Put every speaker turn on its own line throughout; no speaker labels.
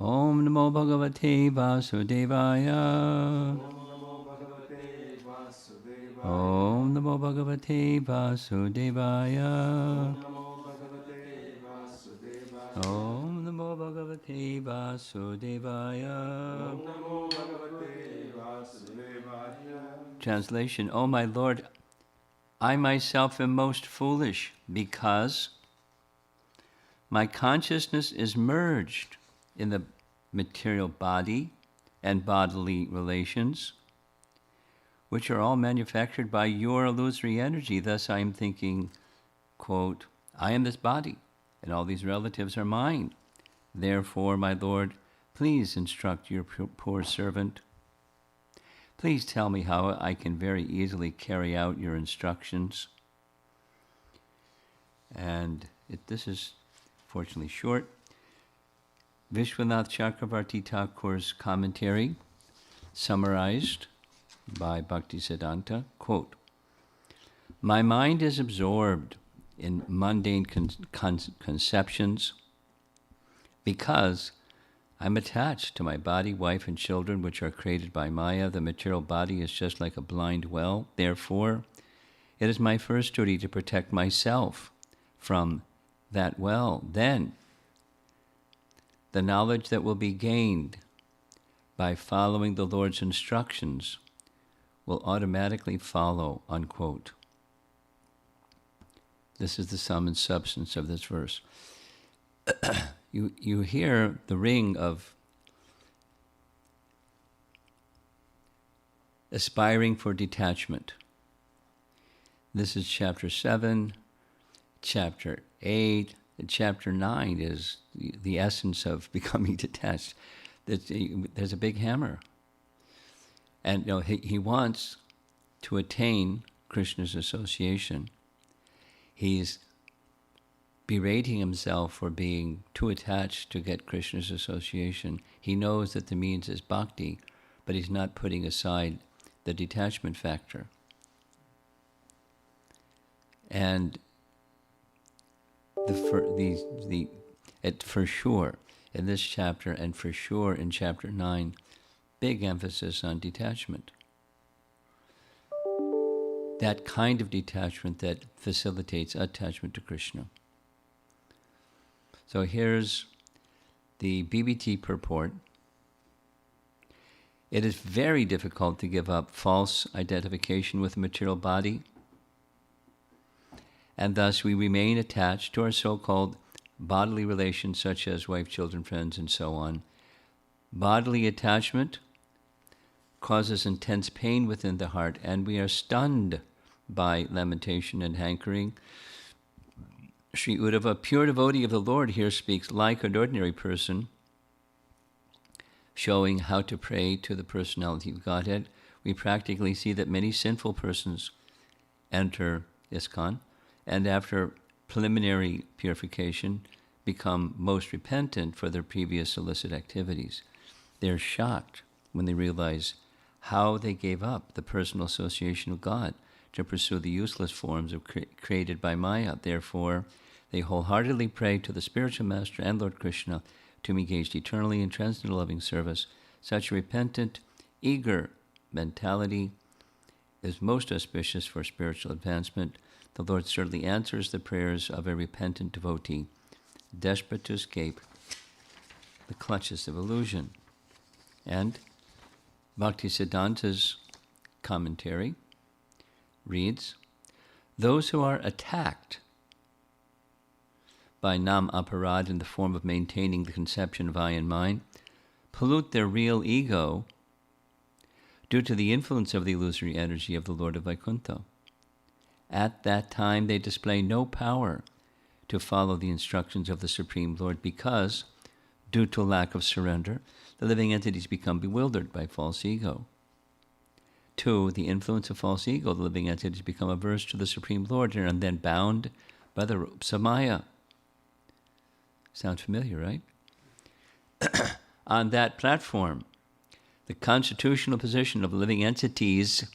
Om Namo Bhagavate Vasudevaya. Om Namo Bhagavate Vasudevaya. Om Namo Bhagavate Vasudevaya. Translation: O my Lord, I myself am most foolish because my consciousness is merged in the material body and bodily relations, which are all manufactured by your illusory energy. Thus I am thinking, quote, I am this body, and all these relatives are mine. Therefore, my Lord, please instruct your poor servant. Please tell me how I can very easily carry out your instructions. And this is fortunately short. Vishwanath Chakravarti Thakur's commentary, summarized by Bhaktisiddhanta, quote, my mind is absorbed in mundane conceptions because I'm attached to my body, wife, and children, which are created by Maya. The material body is just like a blind well. Therefore, it is my first duty to protect myself from that well. Then, the knowledge that will be gained by following the Lord's instructions will automatically follow, unquote. This is the sum and substance of this verse. You hear the ring of aspiring for detachment. This is chapter 7, chapter 8, and chapter 9 is the essence of becoming detached. There's a big hammer. And he wants to attain Krishna's association. He's berating himself for being too attached to get Krishna's association. He knows that the means is bhakti, but he's not putting aside the detachment factor. And for sure in this chapter, and for sure in chapter 9, big emphasis on detachment. That kind of detachment that facilitates attachment to Krishna. So here's the BBT purport. It is very difficult to give up false identification with the material body, and thus we remain attached to our so-called bodily relations such as wife, children, friends, and so on. Bodily attachment causes intense pain within the heart, and we are stunned by lamentation and hankering. Sri Uddhava, pure devotee of the Lord, here speaks like an ordinary person, showing how to pray to the personality of Godhead. We practically see that many sinful persons enter ISKCON, and after preliminary purification, become most repentant for their previous illicit activities. They're shocked when they realize how they gave up the personal association of God to pursue the useless forms created by Maya. Therefore, they wholeheartedly pray to the spiritual master and Lord Krishna to be engaged eternally in transcendental loving service. Such a repentant, eager mentality is most auspicious for spiritual advancement. The Lord certainly answers the prayers of a repentant devotee, desperate to escape the clutches of illusion. And Bhaktisiddhanta's commentary reads, those who are attacked by nam aparad in the form of maintaining the conception of I and mine pollute their real ego due to the influence of the illusory energy of the Lord of Vaikuntha. At that time they display no power to follow the instructions of the Supreme Lord because, due to lack of surrender, the living entities become bewildered by false ego. 2, the influence of false ego, the living entities become averse to the Supreme Lord and are then bound by the ropes of Maya. Sounds familiar, right? On that platform, the constitutional position of living entities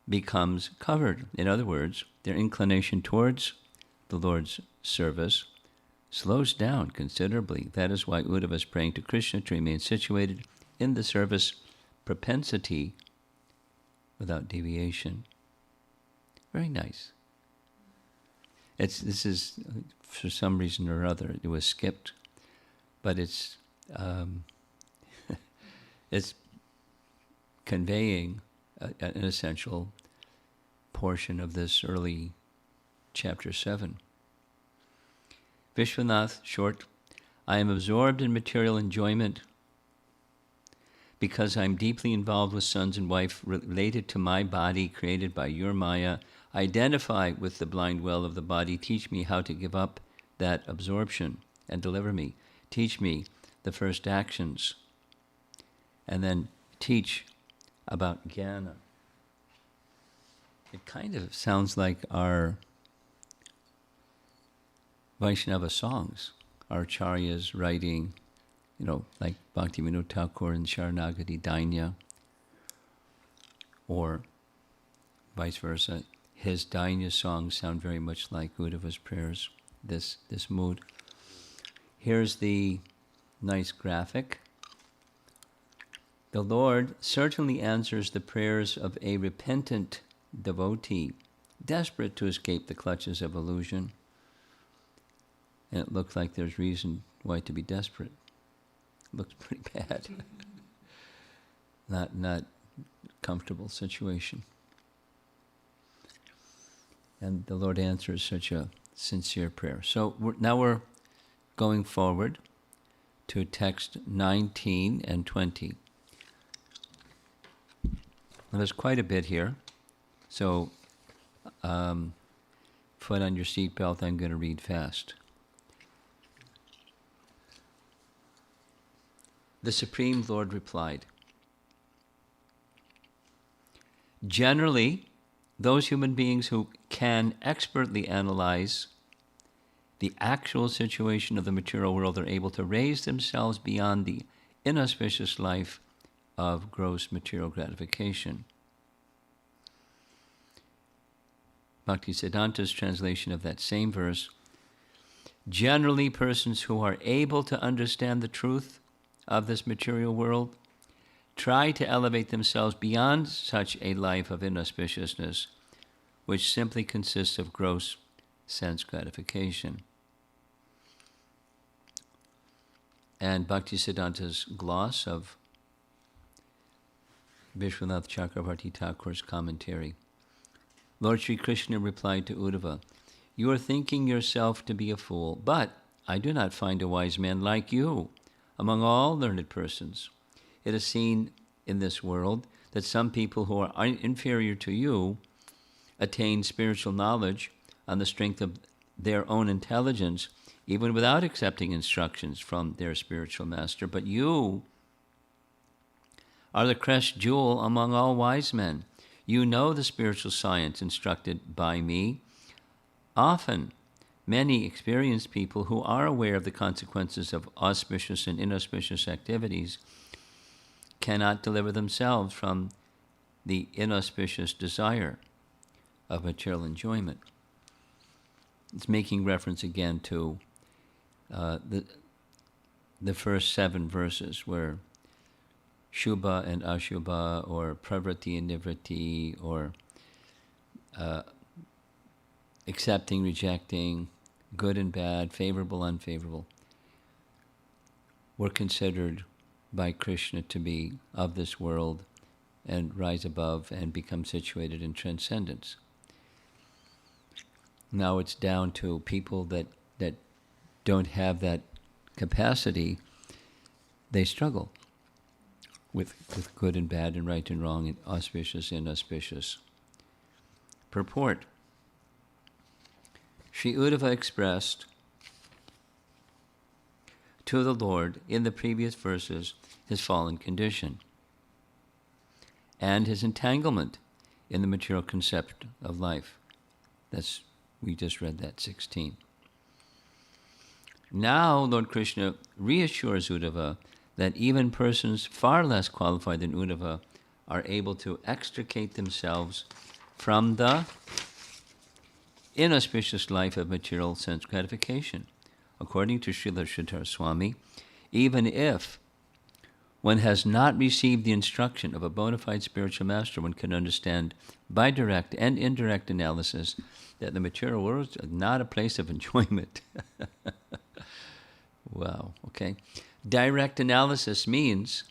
becomes covered. In other words, their inclination towards the Lord's service slows down considerably. That is why Uddhava is praying to Krishna to remain situated in the service propensity without deviation. Very nice. This is, for some reason or other, it was skipped, but it's it's conveying an essential portion of this early chapter 7. Vishwanath, short, I am absorbed in material enjoyment because I'm deeply involved with sons and wife related to my body created by your Maya. Identify with the blind well of the body. Teach me how to give up that absorption and deliver me. Teach me the first actions. And then teach about jnana. It kind of sounds like our Vaishnava songs, our acharyas writing, like Bhaktivinoda Thakur and Sharanagati Dainya, or vice versa. His Dainya songs sound very much like Uddhava's prayers, this mood. Here's the nice graphic. The Lord certainly answers the prayers of a repentant devotee, desperate to escape the clutches of illusion. And it looks like there's reason why to be desperate. It looks pretty bad. Not comfortable situation. And the Lord answers such a sincere prayer. So now we're going forward to text 19 and 20. Now there's quite a bit here. So put on your seatbelt, I'm going to read fast. The Supreme Lord replied, generally, those human beings who can expertly analyze the actual situation of the material world are able to raise themselves beyond the inauspicious life of gross material gratification. Bhaktisiddhanta's translation of that same verse, generally persons who are able to understand the truth of this material world try to elevate themselves beyond such a life of inauspiciousness, which simply consists of gross sense gratification. And Bhaktisiddhanta's gloss of Vishwanath Chakravarti Thakur's commentary. Lord Sri Krishna replied to Uddhava, you are thinking yourself to be a fool, but I do not find a wise man like you among all learned persons. It is seen in this world that some people who are inferior to you attain spiritual knowledge on the strength of their own intelligence, even without accepting instructions from their spiritual master. But you are the crest jewel among all wise men. You know the spiritual science instructed by me. Often, many experienced people who are aware of the consequences of auspicious and inauspicious activities cannot deliver themselves from the inauspicious desire of material enjoyment. It's making reference again to the first 7 verses where Shubha and Ashubha, or Pravriti and Nivriti, or accepting, rejecting, good and bad, favorable, unfavorable, were considered by Krishna to be of this world and rise above and become situated in transcendence. Now it's down to people that don't have that capacity. They struggle with good and bad and right and wrong and auspicious and inauspicious. Purport. Sri Uddhava expressed to the Lord in the previous verses his fallen condition and his entanglement in the material concept of life. We just read that, 16. Now Lord Krishna reassures Uddhava that even persons far less qualified than Uddhava are able to extricate themselves from the inauspicious life of material sense gratification. according to Srila Sridhar Swami, even if one has not received the instruction of a bona fide spiritual master, one can understand by direct and indirect analysis that the material world is not a place of enjoyment. Wow, okay. Direct analysis means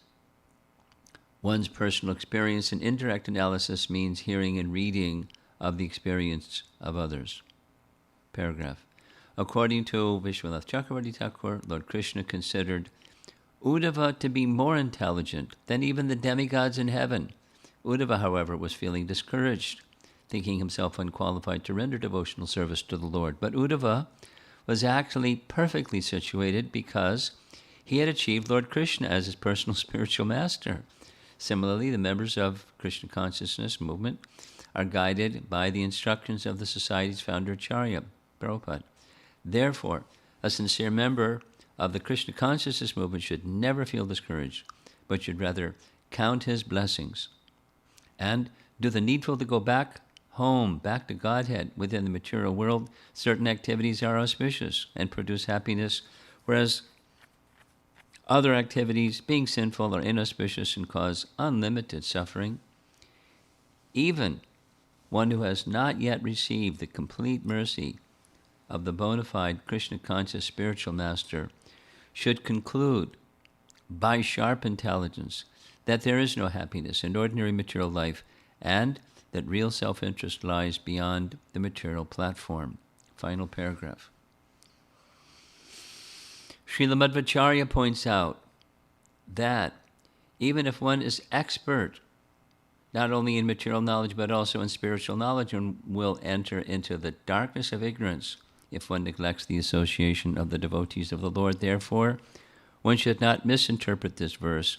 one's personal experience, and indirect analysis means hearing and reading of the experience of others. Paragraph. According to Vishwanath Chakravarti Thakur, Lord Krishna considered Uddhava to be more intelligent than even the demigods in heaven. Uddhava, however, was feeling discouraged, thinking himself unqualified to render devotional service to the Lord. But Uddhava was actually perfectly situated because he had achieved Lord Krishna as his personal spiritual master. Similarly, the members of Krishna consciousness movement are guided by the instructions of the Society's founder, Acharya Prabhupada. Therefore, a sincere member of the Krishna consciousness movement should never feel discouraged, but should rather count his blessings and do the needful to go back home, back to Godhead. Within the material world, certain activities are auspicious and produce happiness, whereas other activities, being sinful, are inauspicious and cause unlimited suffering. Even one who has not yet received the complete mercy of the bona fide Krishna conscious spiritual master should conclude by sharp intelligence that there is no happiness in ordinary material life and that real self-interest lies beyond the material platform. Final paragraph. Srila Madhvacharya points out that even if one is expert not only in material knowledge but also in spiritual knowledge, one will enter into the darkness of ignorance if one neglects the association of the devotees of the Lord. Therefore, one should not misinterpret this verse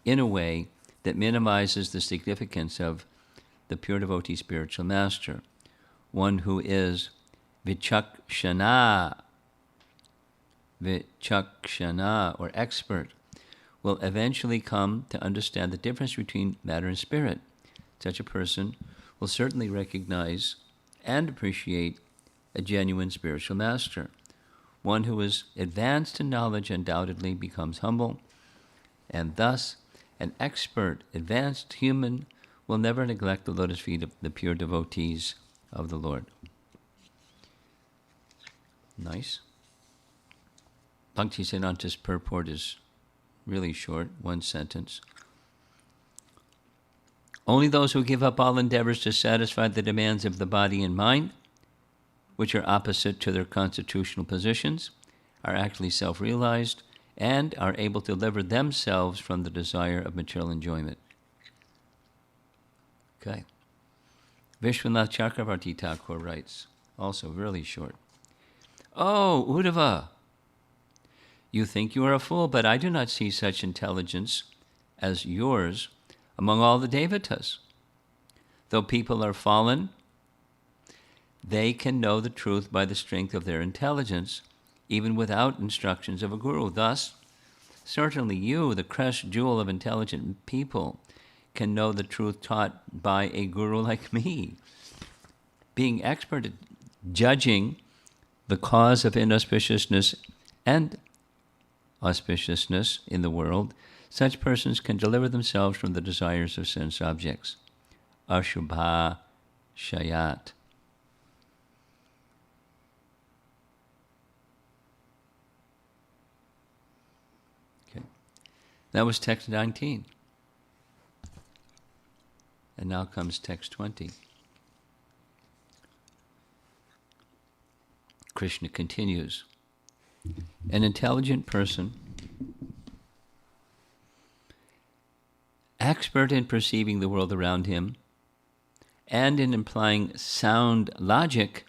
in a way that minimizes the significance of the pure devotee spiritual master. One who is vichakshana, or expert, will eventually come to understand the difference between matter and spirit. Such a person will certainly recognize and appreciate a genuine spiritual master. One who is advanced in knowledge undoubtedly becomes humble, and thus an expert, advanced human will never neglect the lotus feet of the pure devotees of the Lord. Nice. Bhaktisiddhanta's purport is really short, one sentence. Only those who give up all endeavors to satisfy the demands of the body and mind, which are opposite to their constitutional positions, are actually self-realized and are able to deliver themselves from the desire of material enjoyment. Okay. Vishwanath Chakravarti Thakur writes, also really short, "Oh, Uddhava, you think you are a fool, but I do not see such intelligence as yours among all the devatas. Though people are fallen, they can know the truth by the strength of their intelligence, even without instructions of a guru. Thus, certainly you, the crushed jewel of intelligent people, can know the truth taught by a guru like me. Being expert at judging the cause of inauspiciousness and auspiciousness in the world, such persons can deliver themselves from the desires of sense objects. Ashubha Shayat." Okay. That was text 19. And now comes text 20. Krishna continues, "An intelligent person, expert in perceiving the world around him and in applying sound logic,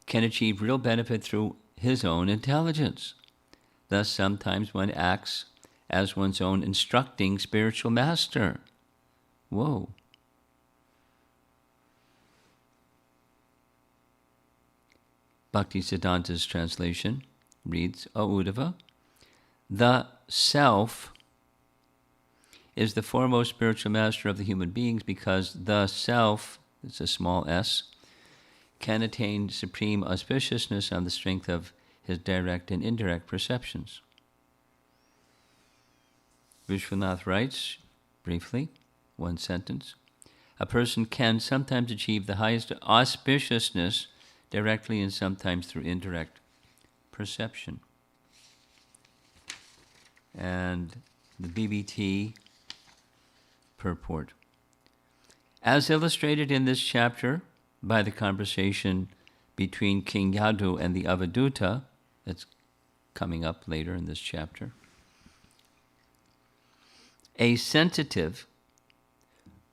can achieve real benefit through his own intelligence. Thus, sometimes one acts as one's own instructing spiritual master." Whoa. Bhaktisiddhanta's translation reads, "O Uddhava, the self is the foremost spiritual master of the human beings because the self, it's a small s, can attain supreme auspiciousness on the strength of his direct and indirect perceptions. Vishwanath writes, briefly, one sentence, a person can sometimes achieve the highest auspiciousness directly and sometimes through indirect perception. And the BBT purport. As illustrated in this chapter by the conversation between King Yadu and the Avaduta, that's coming up later in this chapter, a sensitive,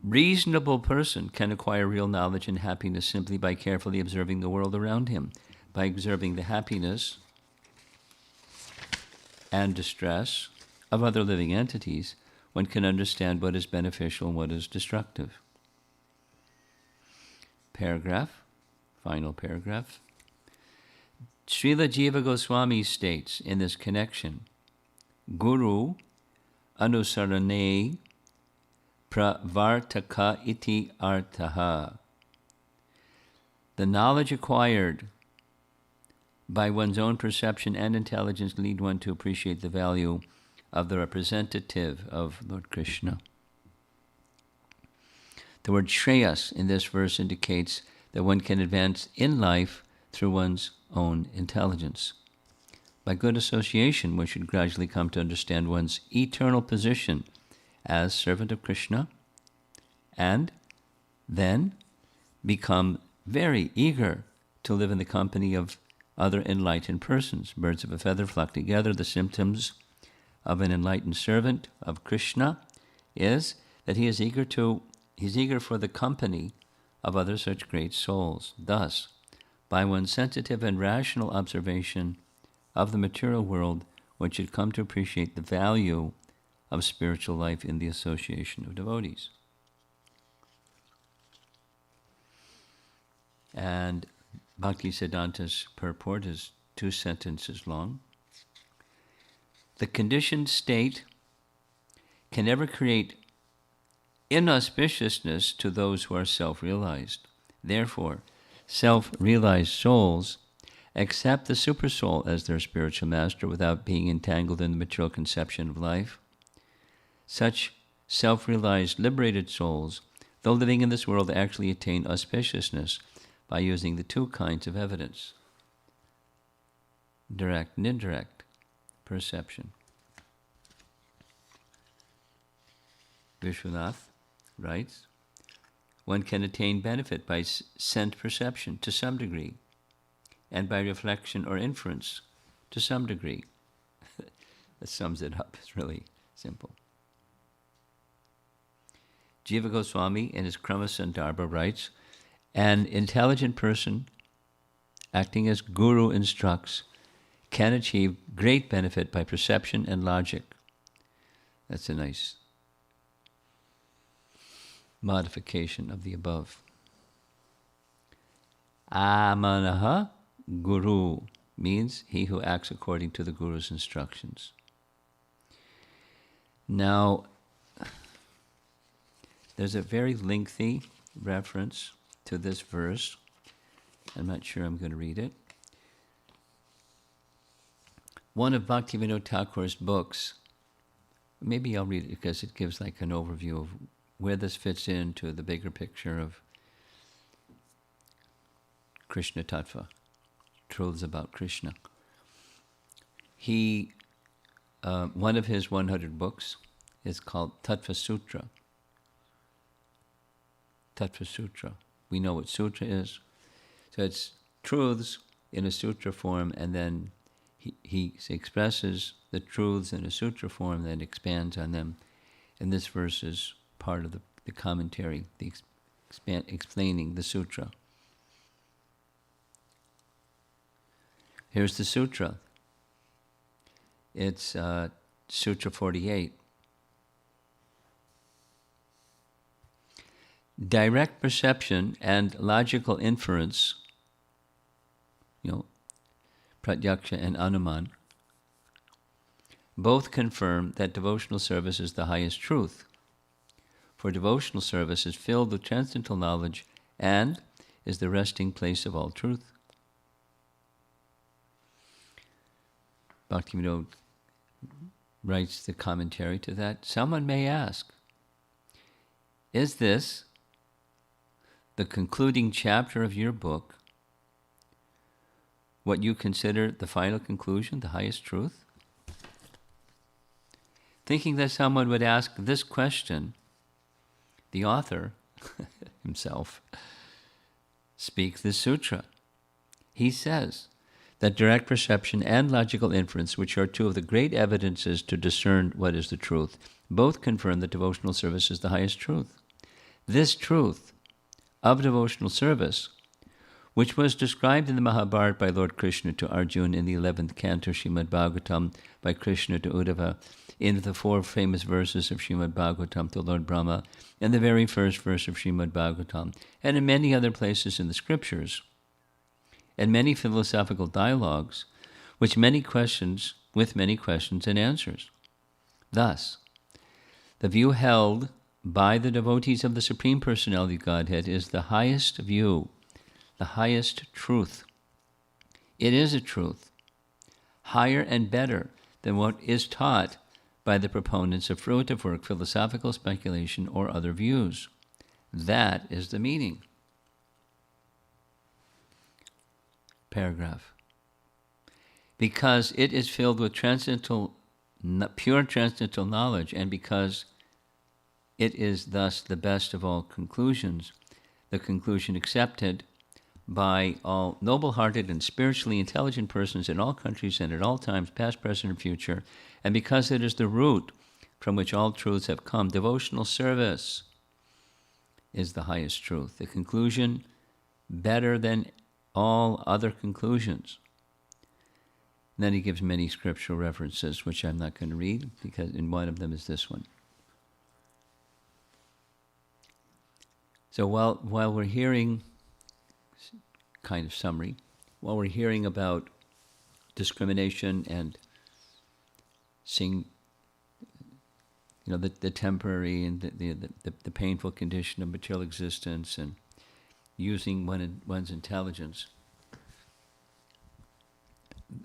reasonable person can acquire real knowledge and happiness simply by carefully observing the world around him. By observing the happiness and distress of other living entities, one can understand what is beneficial and what is destructive. Paragraph, final paragraph. Srila Jiva Goswami states in this connection, Guru anusarane pravartaka iti artaha. The knowledge acquired by one's own perception and intelligence lead one to appreciate the value of the representative of Lord Krishna. The word Shreyas in this verse indicates that one can advance in life through one's own intelligence. By good association, one should gradually come to understand one's eternal position as servant of Krishna, and then become very eager to live in the company of other enlightened persons. Birds of a feather flock together. The symptoms of an enlightened servant of Krishna is that he is eager for the company of other such great souls. Thus, by one's sensitive and rational observation of the material world, one should come to appreciate the value of spiritual life in the association of devotees. And Bhaktisiddhanta's purport is 2 sentences long. The conditioned state can never create inauspiciousness to those who are self-realized. Therefore, self-realized souls accept the supersoul as their spiritual master without being entangled in the material conception of life. Such self-realized, liberated souls, though living in this world, actually attain auspiciousness by using the 2 kinds of evidence, direct and indirect perception. Vishwanath writes, one can attain benefit by sense perception to some degree, and by reflection or inference to some degree. That sums it up. It's really simple. Jiva Goswami in his Krama Sandarbha writes, an intelligent person acting as guru instructs can achieve great benefit by perception and logic. That's a nice modification of the above. Amanaha guru means he who acts according to the guru's instructions. Now, there's a very lengthy reference to this verse. I'm not sure I'm going to read it. One of Bhaktivinoda Thakur's books, maybe I'll read it because it gives like an overview of where this fits into the bigger picture of Krishna Tattva, truths about Krishna. One of his 100 books is called Tattva Sutra. Tattva Sutra. We know what sutra is. So it's truths in a sutra form, and then he expresses the truths in a sutra form, then expands on them. And this verse is part of the commentary, explaining the sutra. Here's the sutra. It's Sutra 48. Direct perception and logical inference, pratyaksha and anuman, both confirm that devotional service is the highest truth. For devotional service is filled with transcendental knowledge and is the resting place of all truth. Bhaktivinoda writes the commentary to that. Someone may ask, is this the concluding chapter of your book, what you consider the final conclusion, the highest truth? Thinking that someone would ask this question, the author himself speaks this sutra. He says that direct perception and logical inference, which are two of the great evidences to discern what is the truth, both confirm that devotional service is the highest truth. This truth of devotional service, which was described in the Mahabharata by Lord Krishna to Arjuna in the 11th canto Srimad Bhagavatam by Krishna to Uddhava, in the 4 famous verses of Srimad Bhagavatam to Lord Brahma, and the very first verse of Srimad Bhagavatam, and in many other places in the scriptures, and many philosophical dialogues, with many questions and answers. Thus, the view held by the devotees of the Supreme Personality of Godhead is the highest view, the highest truth. It is a truth, higher and better than what is taught by the proponents of fruitive work, philosophical speculation, or other views. That is the meaning. Paragraph. Because it is filled with pure transcendental knowledge, and because it is thus the best of all conclusions, the conclusion accepted by all noble-hearted and spiritually intelligent persons in all countries and at all times, past, present, and future, and because it is the root from which all truths have come, devotional service is the highest truth, the conclusion better than all other conclusions. And then he gives many scriptural references, which I'm not going to read, because in one of them is this one. So while we're hearing, kind of summary, while we're hearing about discrimination and seeing, the temporary and the painful condition of material existence, and using one's intelligence,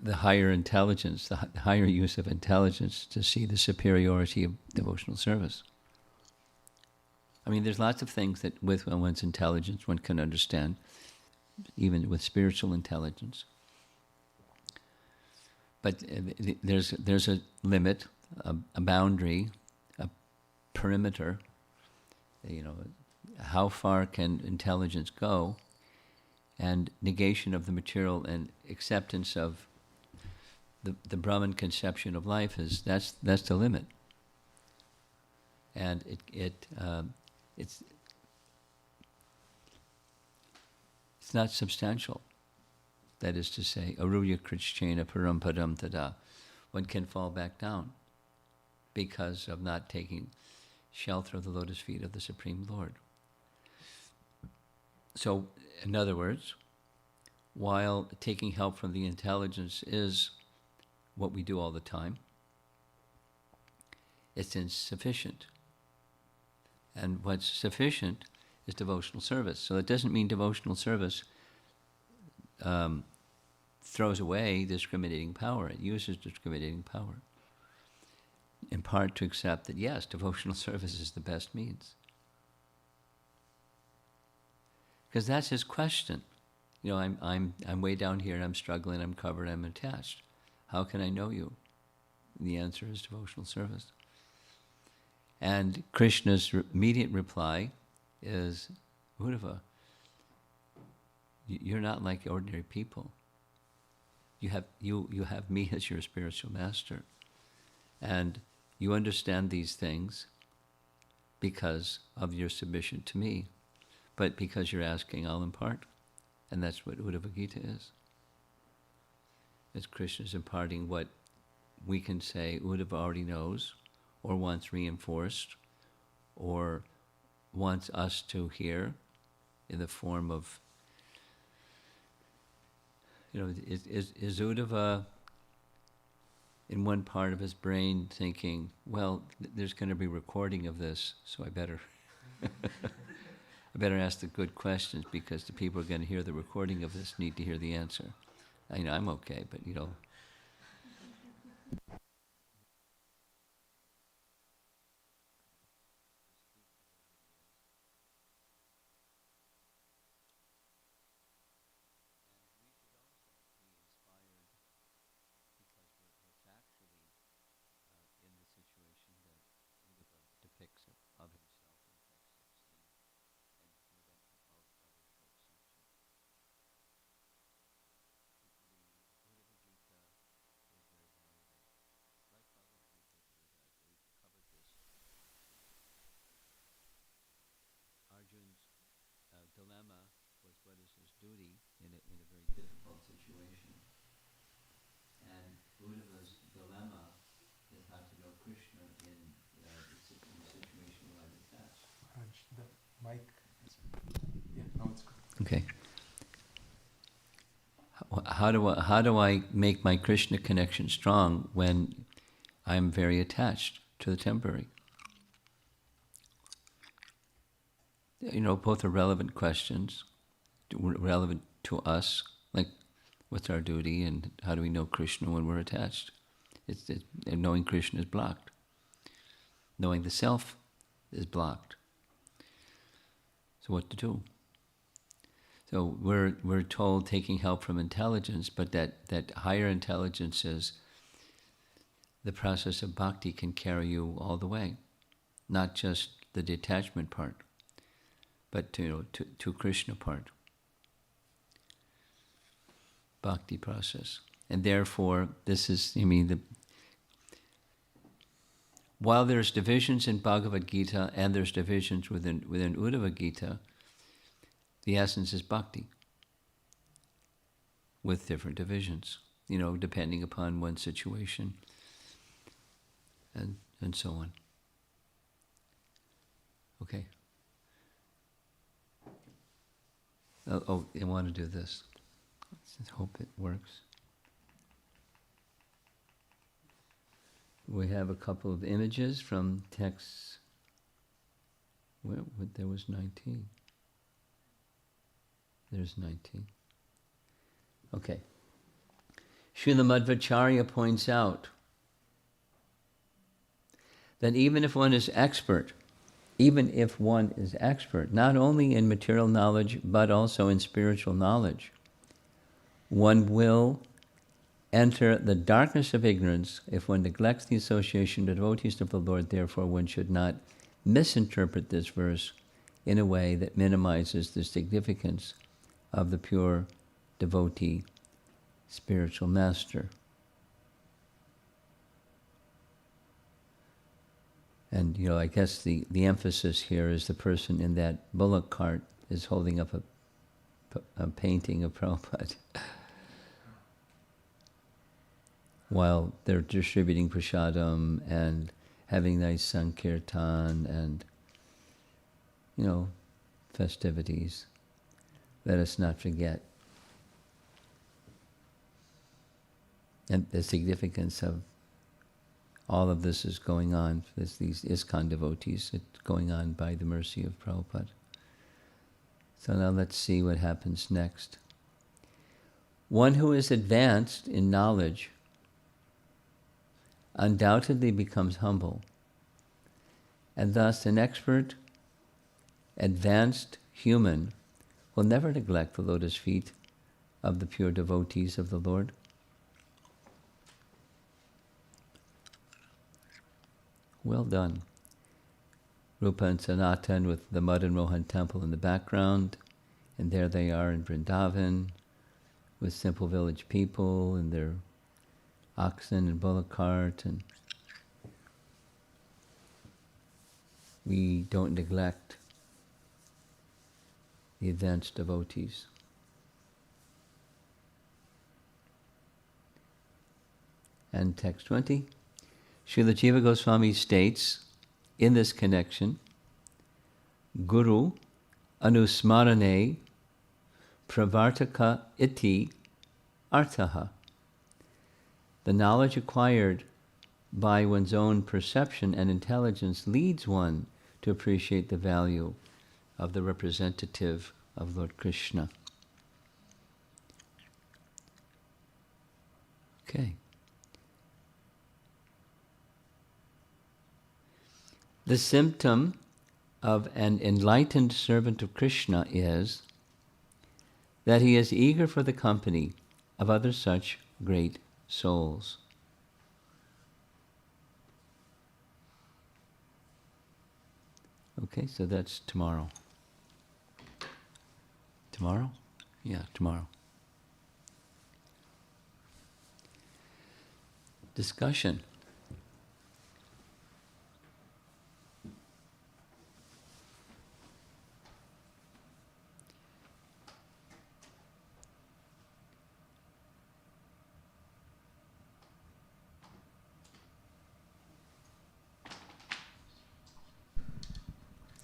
the higher intelligence, the higher use of intelligence to see the superiority of devotional service. I mean, there's lots of things that with one's intelligence one can understand, even with spiritual intelligence. But there's a limit, a boundary, a perimeter. How far can intelligence go? And negation of the material and acceptance of the Brahman conception of life that's the limit. And it's not substantial. That is to say, aruya krishchena parampadam tada. One can fall back down because of not taking shelter of the lotus feet of the Supreme Lord. So, in other words, while taking help from the intelligence is what we do all the time, it's insufficient. And what's sufficient is devotional service. So it doesn't mean devotional service throws away discriminating power. It uses discriminating power, in part to accept that, yes, devotional service is the best means. Because that's his question. I'm way down here and I'm struggling, I'm covered, I'm attached. How can I know you? And the answer is devotional service. And Krishna's immediate reply is, Uddhava, you're not like ordinary people. You have me as your spiritual master. And you understand these things because of your submission to me. But because you're asking, I'll impart. And that's what Uddhava Gita is. It's Krishna's imparting what we can say Uddhava already knows, or wants reinforced, or wants us to hear in the form of, is Uddhava in one part of his brain thinking, well, there's going to be recording of this, so I better ask the good questions, because the people who are going to hear the recording of this need to hear the answer. I'm okay, but in a very difficult situation. And Uddhava's dilemma is how to know Krishna in a situation where I'm attached.
Raj, the mic. Yeah, now it's good.
Okay. How do I make my Krishna connection strong when I'm very attached to the temporary? Both are relevant questions, relevant to us, like what's our duty and how do we know Krishna when we're attached? And knowing Krishna is blocked. Knowing the self is blocked. So what to do? So we're told taking help from intelligence, but that higher intelligence is the process of bhakti can carry you all the way, not just the detachment part, but to Krishna part. Bhakti process. And therefore, this is, while there's divisions in Bhagavad Gita and there's divisions within Uddhava Gita, the essence is bhakti, with different divisions, depending upon one's situation, and so on. Okay. Oh, I want to do this. Let's hope it works. We have a couple of images from texts. There was 19. There's 19. Okay. Srila Madhvacharya points out that even if one is expert, not only in material knowledge, but also in spiritual knowledge, one will enter the darkness of ignorance if one neglects the association of devotees of the Lord. Therefore, one should not misinterpret this verse in a way that minimizes the significance of the pure devotee spiritual master. And, I guess the emphasis here is the person in that bullock cart is holding up a painting of Prabhupada while they're distributing prasadam and having nice sankirtan and, festivities. Let us not forget. And the significance of all of this is going on, these ISKCON devotees, it's going on by the mercy of Prabhupada. So now let's see what happens next. One who is advanced in knowledge undoubtedly becomes humble, and thus an expert, advanced human will never neglect the lotus feet of the pure devotees of the Lord. Well done. Rupa and Sanatan with the Madan Mohan temple in the background, and there they are in Vrindavan with simple village people and their oxen and bullock cart, and we don't neglect the advanced devotees. And text 20. Srila Jiva Goswami states in this connection, Guru anusmarane pravartaka iti arthaha. The knowledge acquired by one's own perception and intelligence leads one to appreciate the value of the representative of Lord Krishna. Okay. The symptom of an enlightened servant of Krishna is that he is eager for the company of other such great souls. Okay, so that's tomorrow. Tomorrow? Yeah, tomorrow. Discussion.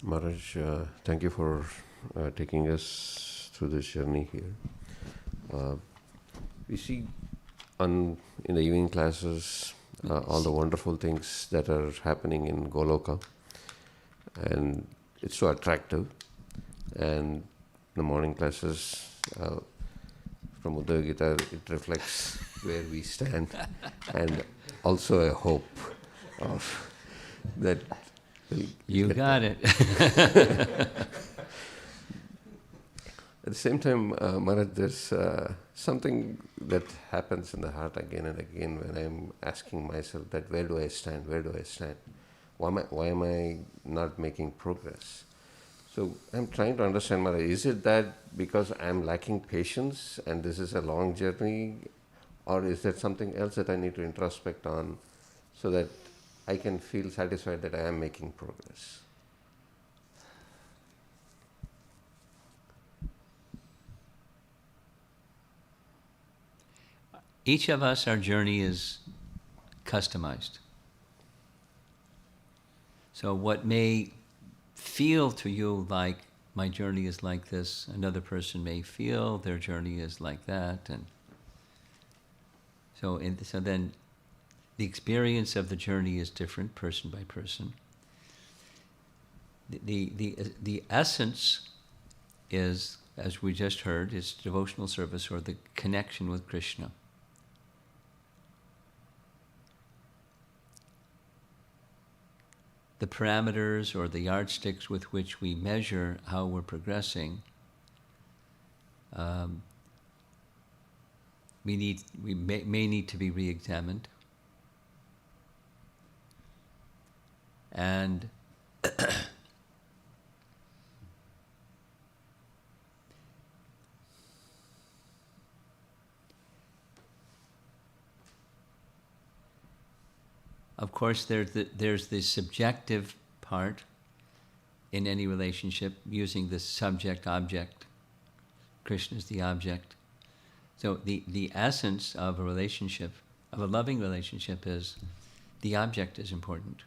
Maharaj, thank you for taking us through this journey here. Uh, we see in the evening classes all the wonderful things that are happening in Goloka, and it's so attractive. And the morning classes from Uddhava Gita, it reflects where we stand, and also a hope of that.
You got it.
At the same time, Maharaj, there's something that happens in the heart again and again when I'm asking myself that where do I stand? Where do I stand? Why am I not making progress? So I'm trying to understand, Maharaj, is it that because I'm lacking patience and this is a long journey, or is there something else that I need to introspect on so that I can feel satisfied that I am making progress?
Each of us, our journey is customized. So what may feel to you like my journey is like this, another person may feel their journey is like that, and so then the experience of the journey is different, person by person. The essence is, as we just heard, is devotional service or the connection with Krishna. The parameters or the yardsticks with which we measure how we're progressing, we may need to be re-examined. And of course, there's the subjective part in any relationship, using the subject-object. Krishna is the object. So the essence of a relationship, of a loving relationship, is the object is important.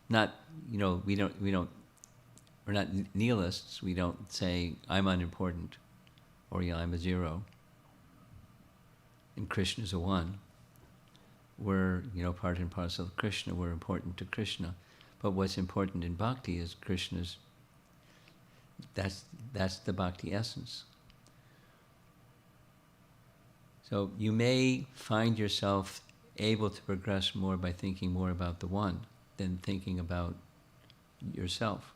Not, we're not nihilists. We don't say, I'm unimportant, or I'm a zero, and Krishna is a one. We're, part and parcel of Krishna. We're important to Krishna. But what's important in bhakti is Krishna's, that's the bhakti essence. So you may find yourself able to progress more by thinking more about the one than thinking about yourself.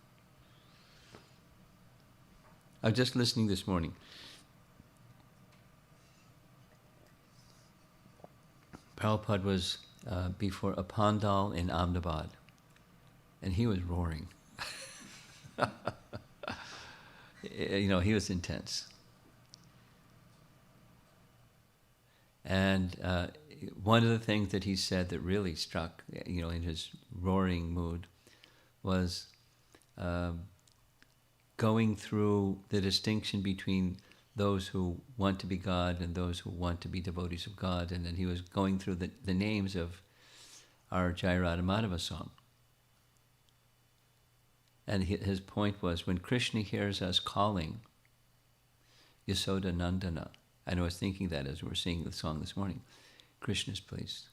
I was just listening this morning. Prabhupada was before a pandal in Ahmedabad, and he was roaring. He was intense. And one of the things that he said that really struck, in his roaring mood, was going through the distinction between those who want to be God and those who want to be devotees of God. And then he was going through the names of our Jai Radha Madhava song. And his point was, when Krishna hears us calling Yasoda Nandana, and I was thinking that as we were singing the song this morning, Krishna's pleased.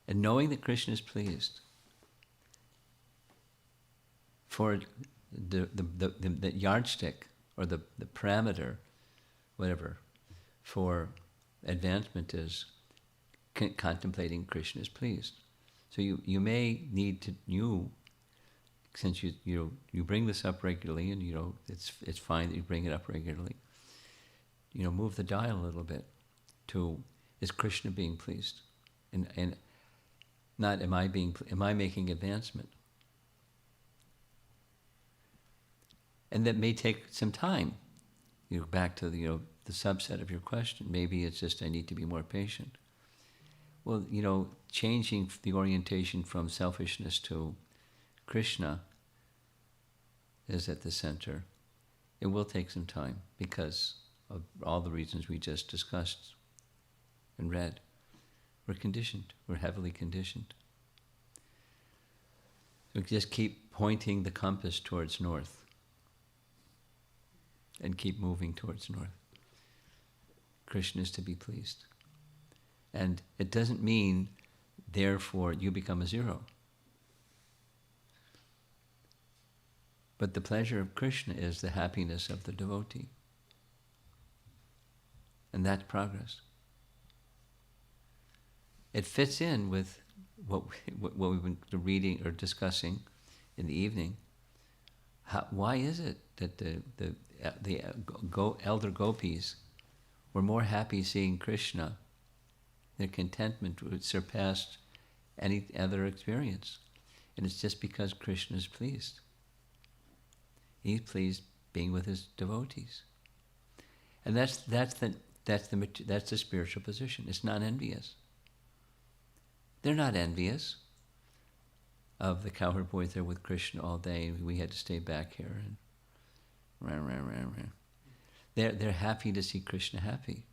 And knowing that Krishna is pleased, for the yardstick or the parameter, whatever, for advancement is contemplating Krishna is pleased. So you may need to, since you bring this up regularly, and it's fine that you bring it up regularly, move the dial a little bit to, is Krishna being pleased, and not am I making advancement? And that may take some time. Back to the subset of your question. Maybe it's just I need to be more patient. Well, changing the orientation from selfishness to Krishna is at the center. It will take some time because of all the reasons we just discussed and read. We're conditioned. We're heavily conditioned. So just keep pointing the compass towards north. And keep moving towards north. Krishna is to be pleased. And it doesn't mean, therefore, you become a zero. But the pleasure of Krishna is the happiness of the devotee. And that's progress. It fits in with what we've been reading or discussing in the evening. Why is it that the elder gopis were more happy seeing Krishna? Their contentment surpassed any other experience. And it's just because Krishna is pleased. He's pleased being with his devotees. And that's the spiritual position. It's not envious. They're not envious of the cowherd boys there with Krishna all day. We had to stay back here and They're happy to see Krishna happy.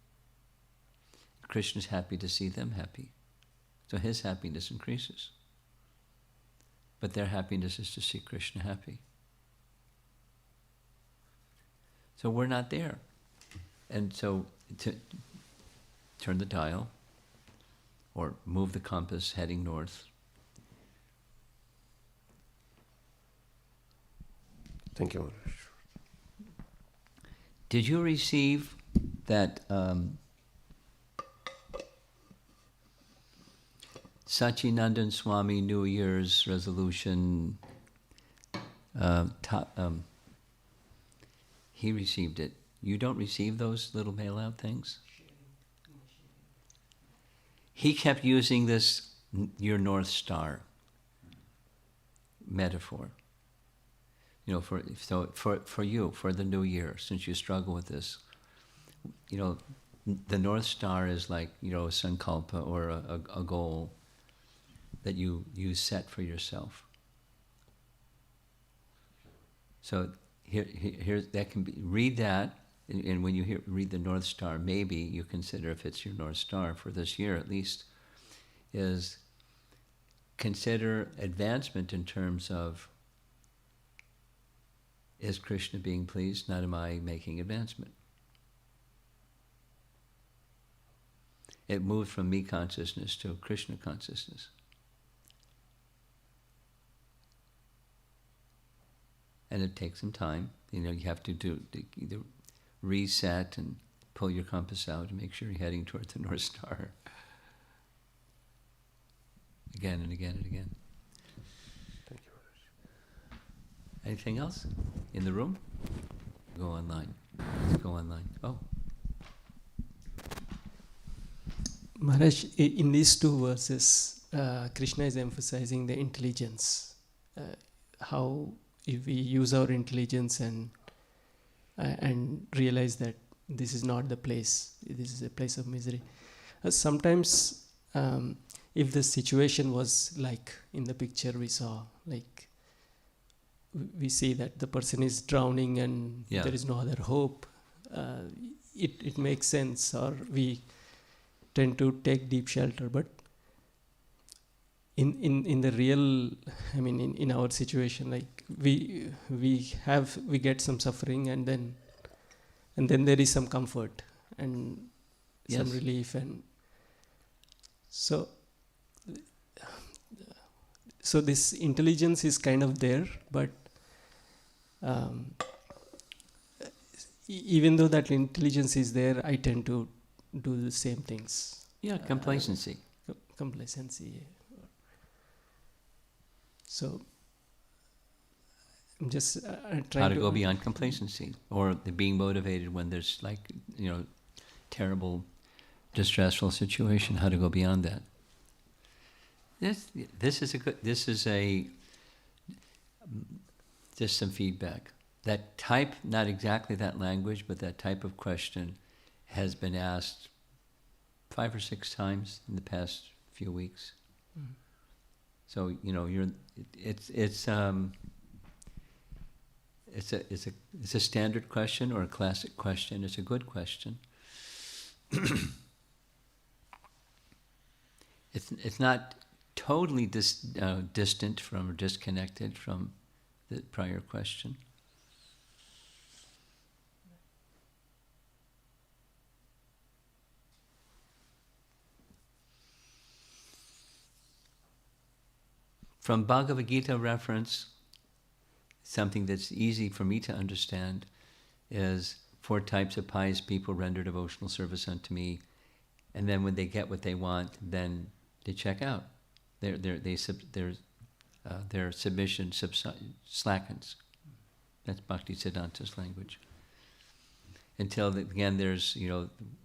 Krishna's happy to see them happy. So his happiness increases. But their happiness is to see Krishna happy. So we're not there. And so to turn the dial or move the compass heading north.
Thank you, Maharaj.
Did you receive that Sachinandan Swami New Year's resolution? He received it. You don't receive those little mail-out things? He kept using this, your North Star metaphor. You know, for you, for the new year, since you struggle with this, you know, the North Star is like, you know, a sankalpa or a goal that you set for yourself. So here that can be, read that, and when you read the North Star, maybe you consider, if it's your North Star for this year at least, is consider advancement in terms of, is Krishna being pleased? Not am I making advancement. It moved from me consciousness to Krishna consciousness. And it takes some time. You know, you have to either reset and pull your compass out and make sure you're heading towards the North Star. Again and again and again.
Thank you, Maharaj.
Anything else in the room? Go online. Let's go online. Oh.
Maharaj, in these two verses, Krishna is emphasizing the intelligence. How if we use our intelligence and realize that this is not the place, this is a place of misery. Sometimes, if the situation was like in the picture we saw, like we see that the person is drowning and there is no other hope, it makes sense, or we tend to take deep shelter. But in the real, I mean, in our situation, like we get some suffering, and then there is some comfort and some relief, and so this intelligence is kind of there, but even though that intelligence is there, I tend to do the same things.
Yeah, complacency.
Complacency. So I'm just trying
how to go beyond complacency, or the being motivated when there's, like, you know, terrible, distressful situation. How to go beyond that. This is just some feedback. That type, not exactly that language, but that type of question has been asked 5 or 6 times in the past few weeks. Mm. So, you know, it's a standard question or a classic question. It's a good question. it's not totally distant from or disconnected from the prior question. From Bhagavad Gita reference, something that's easy for me to understand is 4 types of pious people render devotional service unto me, and then when they get what they want, then they check out. Their submission slackens. That's Bhaktisiddhanta's language. Until again, there's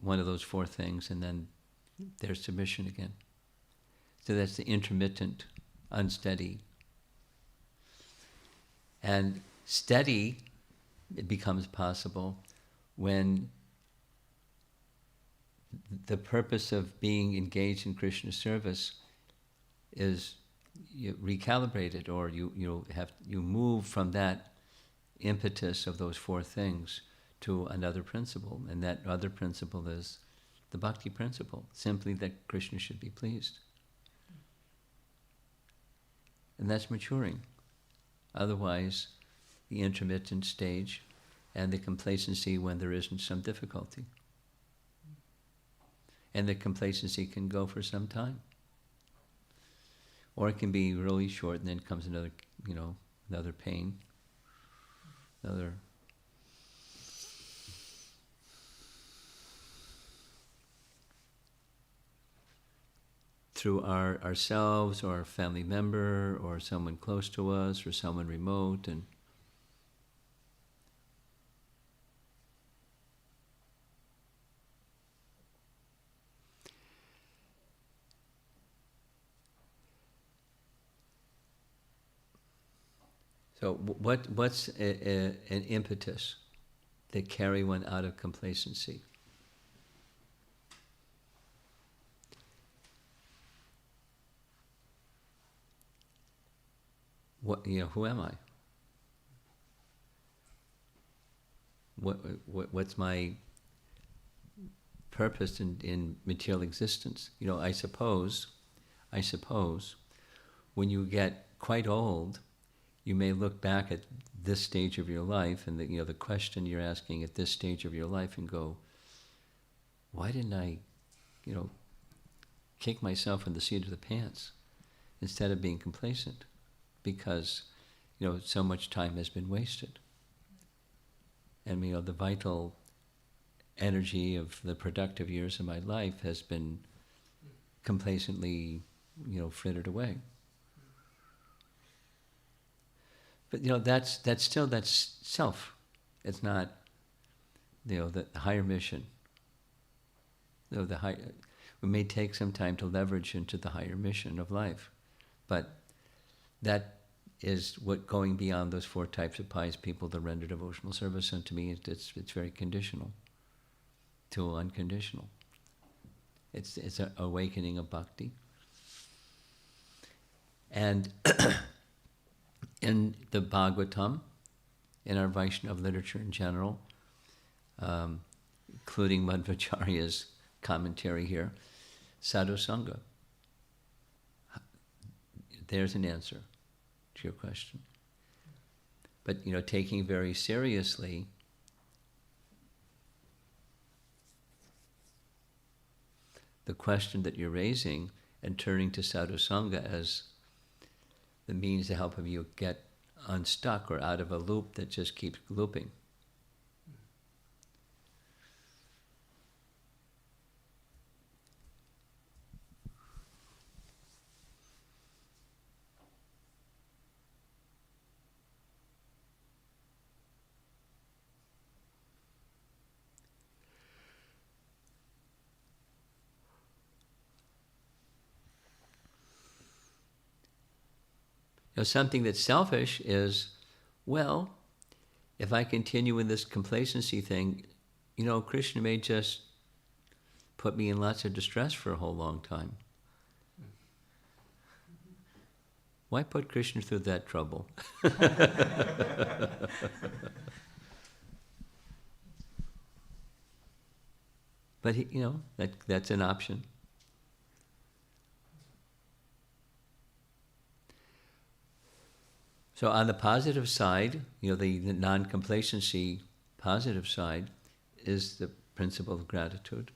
one of those 4 things, and then there's submission again. So that's the intermittent, unsteady. And steady, it becomes possible when the purpose of being engaged in Krishna service is recalibrated, or you move from that impetus of those 4 things to another principle, and that other principle is the bhakti principle, simply that Krishna should be pleased. And that's maturing. Otherwise, the intermittent stage and the complacency when there isn't some difficulty. And the complacency can go for some time. Or it can be really short, and then comes another pain, another. Through ourselves, or a family member, or someone close to us, or someone remote, and so what's an impetus that carry one out of complacency? Who am I? What's my purpose in material existence? I suppose, when you get quite old, you may look back at this stage of your life and the question you're asking at this stage of your life and go, why didn't I, kick myself in the seat of the pants instead of being complacent? Because, so much time has been wasted. And, the vital energy of the productive years of my life has been complacently, frittered away. But, that's self. It's not, the higher mission. We may take some time to leverage into the higher mission of life, but that is what going beyond those 4 types of pious people that render devotional service unto me. It's very conditional to unconditional. It's an awakening of bhakti. And in the Bhagavatam, in our Vaishnava literature in general, including Madhvacharya's commentary here, sadhu sangha. There's an answer to your question. But, taking very seriously the question that you're raising and turning to sadhu sangha as the means to help you get unstuck or out of a loop that just keeps looping. Something that's selfish is, well, if I continue in this complacency thing, Krishna may just put me in lots of distress for a whole long time. Why put Krishna through that trouble? But that's an option. So on the positive side, the non-complacency positive side is the principle of gratitude.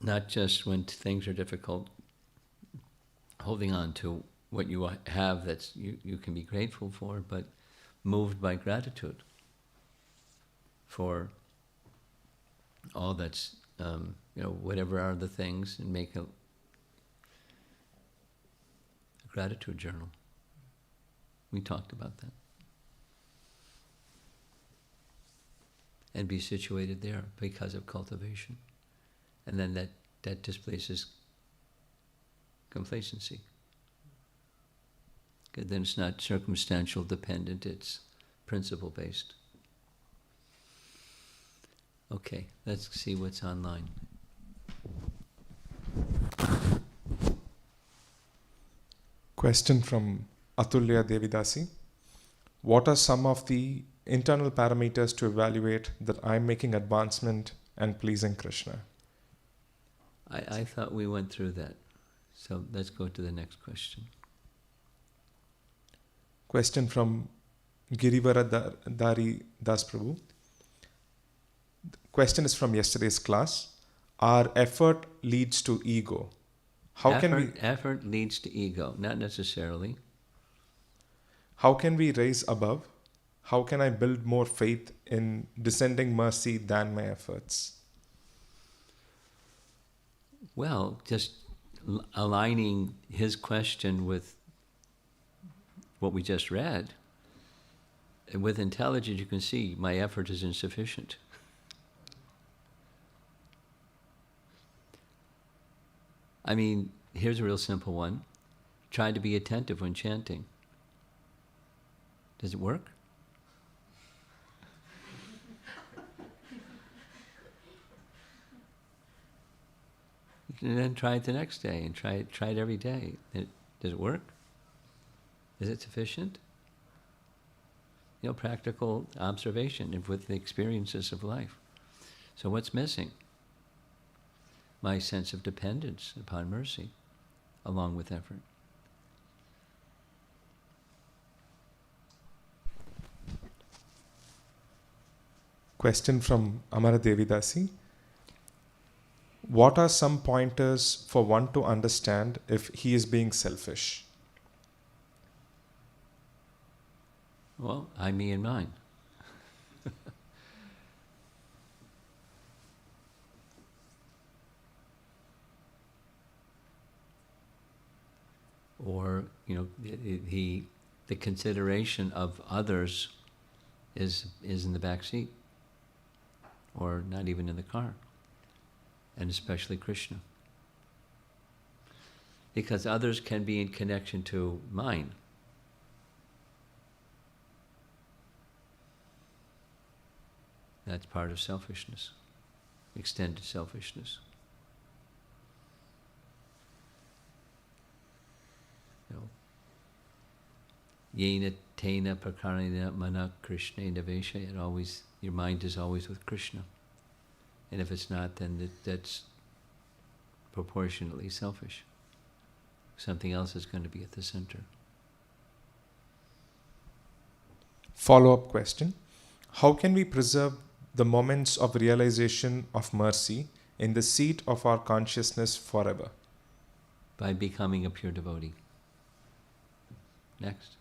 Not just when things are difficult, holding on to what you have that you can be grateful for, but moved by gratitude for all that's, whatever are the things, and make a gratitude journal. We talked about that. And be situated there because of cultivation. And then that displaces complacency. Good, then it's not circumstantial dependent, it's principle based. Okay, let's see what's online.
Question from Atulya Devidasi. What are some of the internal parameters to evaluate that I'm making advancement and pleasing Krishna?
I thought we went through that. So let's go to the next question.
Question from Girivara Dari Das Prabhu. Question is from yesterday's class. Our effort leads to ego.
Effort leads to ego, not necessarily.
How can we rise above? How can I build more faith in descending mercy than my efforts?
Well, just aligning his question with what we just read, and with intelligence you can see my effort is insufficient. I mean, here's a real simple one. Try to be attentive when chanting. Does it work? And then try it the next day, and try it every day. Does it work? Is it sufficient? Practical observation with the experiences of life. So what's missing? My sense of dependence upon mercy, along with effort.
Question from Amara Devidasi. What are some pointers for one to understand if he is being selfish?
Well, I, me, and mine. Or, the consideration of others is in the back seat, or not even in the car, and especially Krishna. Because others can be in connection to mine. That's part of selfishness, extended selfishness. Yena tena prakarana mana Krishna devesha. Your mind is always with Krishna. And if it's not, then that's proportionately selfish. Something else is going to be at the center.
Follow-up question. How can we preserve the moments of realization of mercy in the seat of our consciousness forever?
By becoming a pure devotee. Next.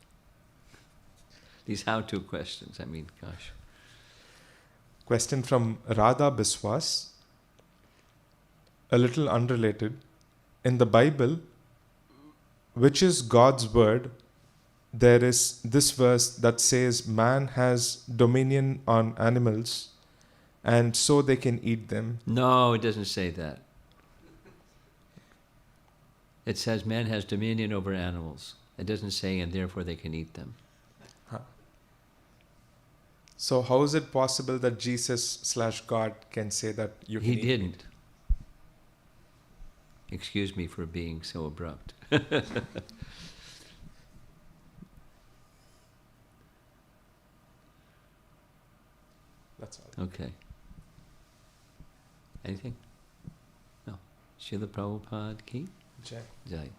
These how-to questions, gosh.
Question from Radha Biswas. A little unrelated. In the Bible, which is God's word, there is this verse that says man has dominion on animals and so they can eat them.
No, it doesn't say that. It says man has dominion over animals. It doesn't say and therefore they can eat them.
So how is it possible that Jesus/God can say that you can
He
eat
didn't.
meat?
Excuse me for being so abrupt.
That's all.
Okay. Anything? No. Srila Prabhupada ki
Jai.
jai.